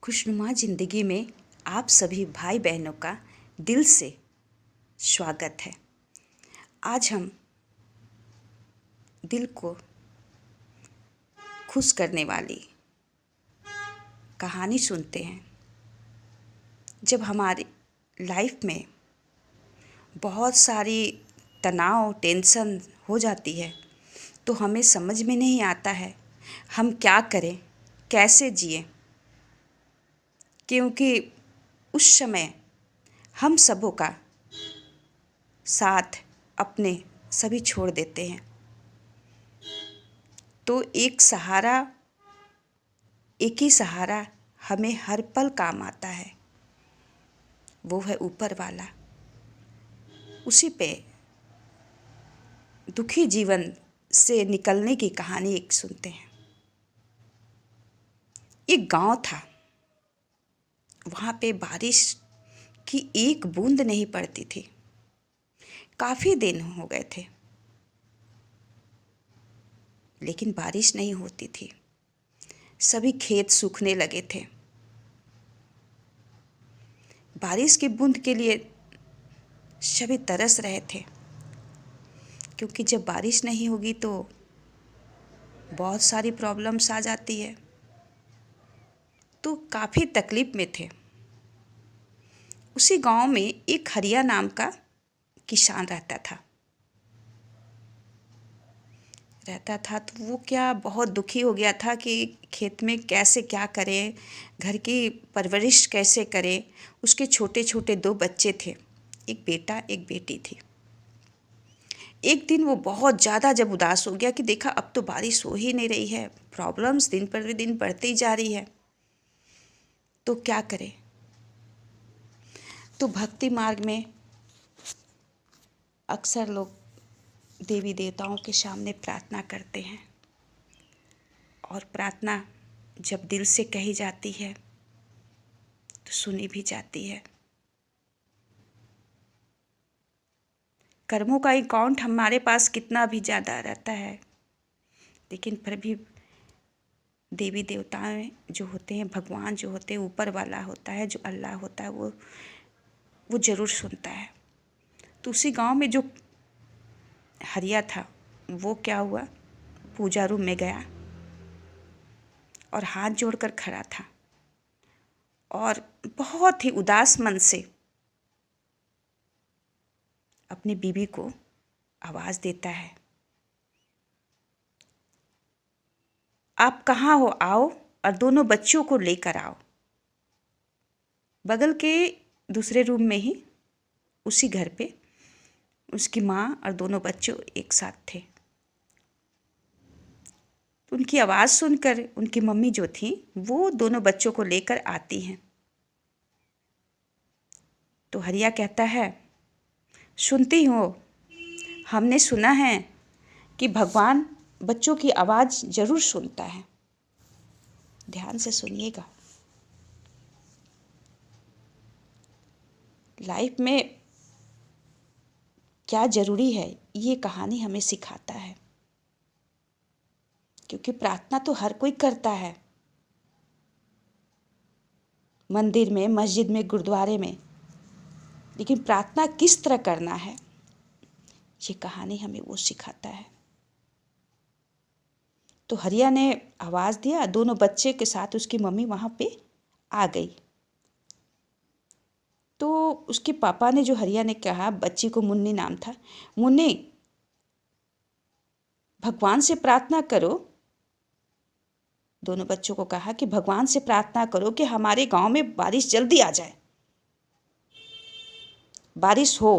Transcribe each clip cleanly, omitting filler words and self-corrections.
खुशनुमा ज़िंदगी में आप सभी भाई बहनों का दिल से स्वागत है। आज हम दिल को खुश करने वाली कहानी सुनते हैं। जब हमारी लाइफ में बहुत सारी तनाव टेंशन हो जाती है तो हमें समझ में नहीं आता है हम क्या करें, कैसे जिएं, क्योंकि उस समय हम सबों का साथ अपने सभी छोड़ देते हैं। तो एक ही सहारा हमें हर पल काम आता है, वो है ऊपर वाला। उसी पे दुखी जीवन से निकलने की कहानी एक सुनते हैं। एक गांव था, वहाँ पे बारिश की एक बूंद नहीं पड़ती थी। काफ़ी दिन हो गए थे लेकिन बारिश नहीं होती थी। सभी खेत सूखने लगे थे। बारिश की बूंद के लिए सभी तरस रहे थे, क्योंकि जब बारिश नहीं होगी तो बहुत सारी प्रॉब्लम्स आ जाती है। तो काफ़ी तकलीफ में थे। उसी गांव में एक हरिया नाम का किसान रहता था तो वो बहुत दुखी हो गया था कि खेत में कैसे क्या करे, घर की परवरिश कैसे करे। उसके छोटे छोटे 2 बच्चे थे, एक बेटा एक बेटी थी। एक दिन वो बहुत ज़्यादा जब उदास हो गया कि देखा अब तो बारिश हो ही नहीं रही है, प्रॉब्लम्स दिन पर दिन बढ़ती जा रही है, तो क्या करे। तो भक्ति मार्ग में अक्सर लोग देवी देवताओं के सामने प्रार्थना करते हैं, और प्रार्थना जब दिल से कही जाती है तो सुनी भी जाती है। कर्मों का अकाउंट हमारे पास कितना भी ज़्यादा रहता है, लेकिन फिर भी देवी देवताएं जो होते हैं, भगवान जो होते हैं, ऊपर वाला होता है, जो अल्लाह होता है, वो ज़रूर सुनता है। तो उसी गांव में जो हरिया था, वो क्या हुआ, पूजा रूम में गया और हाथ जोड़कर खड़ा था और बहुत ही उदास मन से अपनी बीवी को आवाज़ देता है, आप कहाँ हो, आओ और दोनों बच्चों को लेकर आओ। बगल के दूसरे रूम में ही उसी घर पे उसकी माँ और दोनों बच्चों एक साथ थे। उनकी आवाज़ सुनकर उनकी मम्मी जो थी वो दोनों बच्चों को लेकर आती हैं। तो हरिया कहता है, सुनती हो, हमने सुना है कि भगवान बच्चों की आवाज़ ज़रूर सुनता है। ध्यान से सुनिएगा। लाइफ में क्या ज़रूरी है ये कहानी हमें सिखाता है, क्योंकि प्रार्थना तो हर कोई करता है, मंदिर में, मस्जिद में, गुरुद्वारे में, लेकिन प्रार्थना किस तरह करना है ये कहानी हमें वो सिखाता है। तो हरिया ने आवाज़ दिया, दोनों बच्चे के साथ उसकी मम्मी वहाँ पे आ गई। तो उसके पापा ने, जो हरिया ने कहा, बच्ची को मुन्नी नाम था, मुन्नी भगवान से प्रार्थना करो। दोनों बच्चों को कहा कि भगवान से प्रार्थना करो कि हमारे गांव में बारिश जल्दी आ जाए, बारिश हो,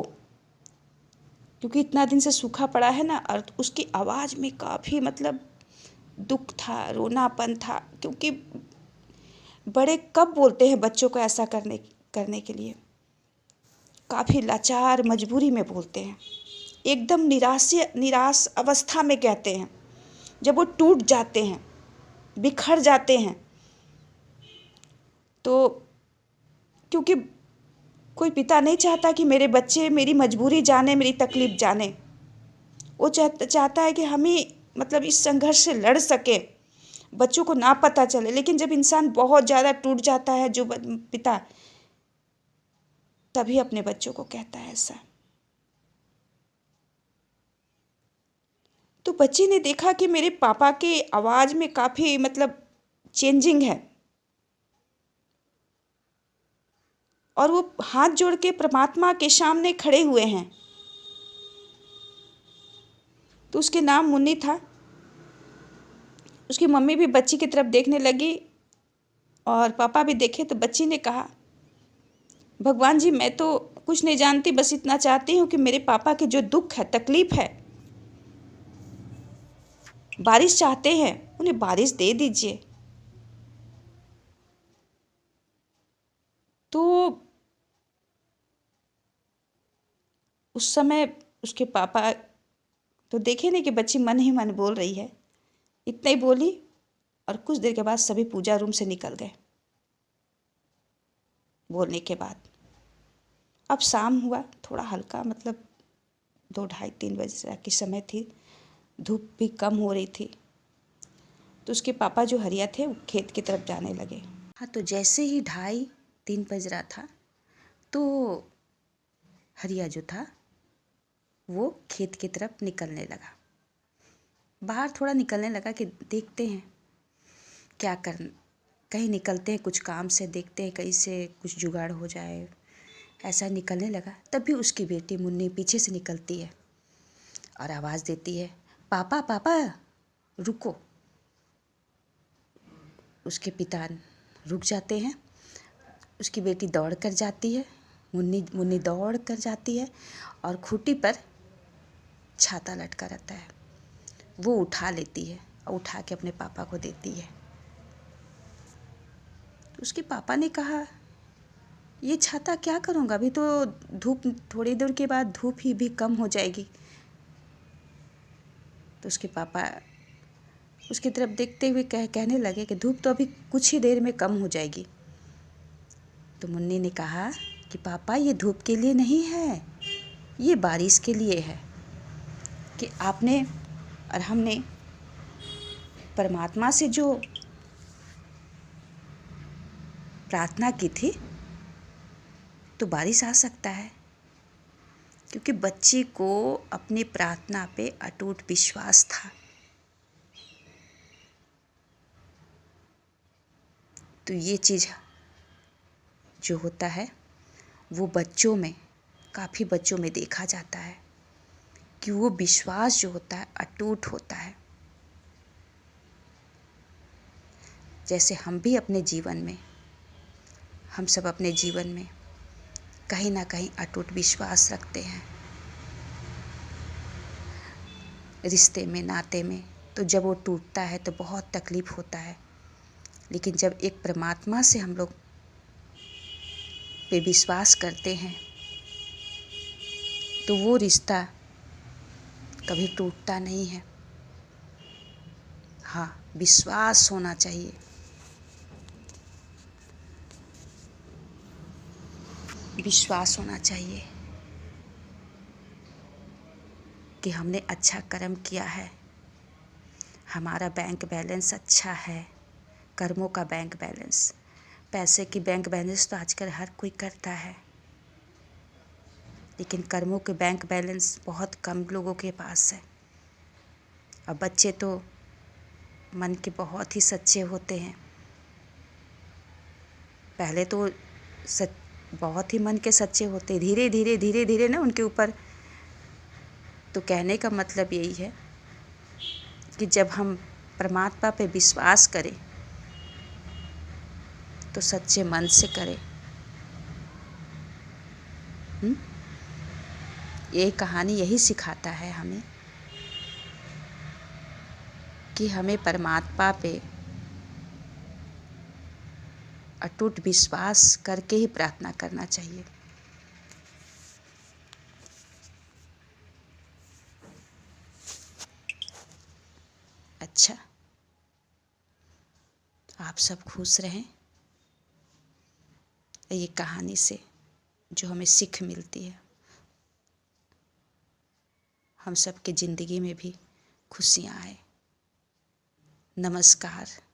क्योंकि इतना दिन से सूखा पड़ा है ना। और उसकी आवाज़ में काफ़ी दुख था, रोनापन था, क्योंकि बड़े कब बोलते हैं बच्चों को ऐसा करने के लिए। काफ़ी लाचार मजबूरी में बोलते हैं, एकदम निराश अवस्था में कहते हैं। जब वो टूट जाते हैं, बिखर जाते हैं, तो क्योंकि कोई पिता नहीं चाहता कि मेरे बच्चे मेरी मजबूरी जाने, मेरी तकलीफ़ जाने। वो चाहता है कि हमें इस संघर्ष से लड़ सके बच्चों को ना पता चले। लेकिन जब इंसान बहुत ज़्यादा टूट जाता है, जो पिता, तभी अपने बच्चों को कहता है ऐसा। तो बच्ची ने देखा कि मेरे पापा के आवाज़ में काफ़ी मतलब चेंजिंग है, और वो हाथ जोड़ के परमात्मा के सामने खड़े हुए हैं। तो उसके नाम मुन्नी था। उसकी मम्मी भी बच्ची की तरफ देखने लगी और पापा भी देखे। तो बच्ची ने कहा, भगवान जी, मैं तो कुछ नहीं जानती, बस इतना चाहती हूँ कि मेरे पापा के जो दुख है, तकलीफ है, बारिश चाहते हैं, उन्हें बारिश दे दीजिए। तो उस समय उसके पापा तो देखे नहीं कि बच्ची मन ही मन बोल रही है, इतना ही बोली, और कुछ देर के बाद सभी पूजा रूम से निकल गए। बोलने के बाद अब शाम हुआ, थोड़ा हल्का मतलब 2, ढाई, 3 बजे की समय थी, धूप भी कम हो रही थी। तो उसके पापा जो हरिया थे, वो खेत की तरफ जाने लगे। हाँ, तो जैसे ही 2:30-3 बज रहा था, तो हरिया जो था वो खेत की तरफ निकलने लगा। बाहर थोड़ा निकलने लगा कि देखते हैं क्या कर, कहीं निकलते हैं कुछ काम से, देखते हैं कहीं से कुछ जुगाड़ हो जाए। ऐसा निकलने लगा, तभी उसकी बेटी मुन्नी पीछे से निकलती है और आवाज़ देती है, पापा पापा रुको। उसके पिता रुक जाते हैं। उसकी बेटी दौड़ कर जाती है, मुन्नी दौड़ कर जाती है और खूंटी पर छाता लटका रहता है, वो उठा लेती है और उठा के अपने पापा को देती है। तो उसके पापा ने कहा, ये छाता क्या करूँगा, अभी तो धूप, थोड़ी देर के बाद धूप ही भी कम हो जाएगी। तो उसके पापा उसकी तरफ देखते हुए कहने लगे कि धूप तो अभी कुछ ही देर में कम हो जाएगी। तो मुन्नी ने कहा कि पापा, ये धूप के लिए नहीं है, ये बारिश के लिए है, कि आपने और हमने परमात्मा से जो प्रार्थना की थी, तो बारिश आ सकता है। क्योंकि बच्ची को अपनी प्रार्थना पे अटूट विश्वास था। तो ये चीज़ जो होता है वो बच्चों में, काफ़ी बच्चों में देखा जाता है कि वो विश्वास जो होता है अटूट होता है। जैसे हम भी अपने जीवन में, हम सब अपने जीवन में कहीं ना कहीं अटूट विश्वास रखते हैं, रिश्ते में, नाते में। तो जब वो टूटता है तो बहुत तकलीफ़ होता है। लेकिन जब एक परमात्मा से हम लोग पे विश्वास करते हैं, तो वो रिश्ता कभी टूटता नहीं है। हाँ, विश्वास होना चाहिए। विश्वास होना चाहिए कि हमने अच्छा कर्म किया है, हमारा बैंक बैलेंस अच्छा है, कर्मों का बैंक बैलेंस। पैसे की बैंक बैलेंस तो आजकल हर कोई करता है, लेकिन कर्मों के बैंक बैलेंस बहुत कम लोगों के पास है। और बच्चे तो मन के बहुत ही सच्चे होते हैं। पहले तो बहुत ही मन के सच्चे होते, धीरे धीरे ना उनके ऊपर। तो कहने का मतलब यही है कि जब हम परमात्मा पे विश्वास करें तो सच्चे मन से करें। ये कहानी यही सिखाता है हमें कि हमें परमात्मा पे अटूट विश्वास करके ही प्रार्थना करना चाहिए। अच्छा, आप सब खुश रहें। ये कहानी से जो हमें सीख मिलती है, हम सब की ज़िंदगी में भी खुशियाँ आए। नमस्कार।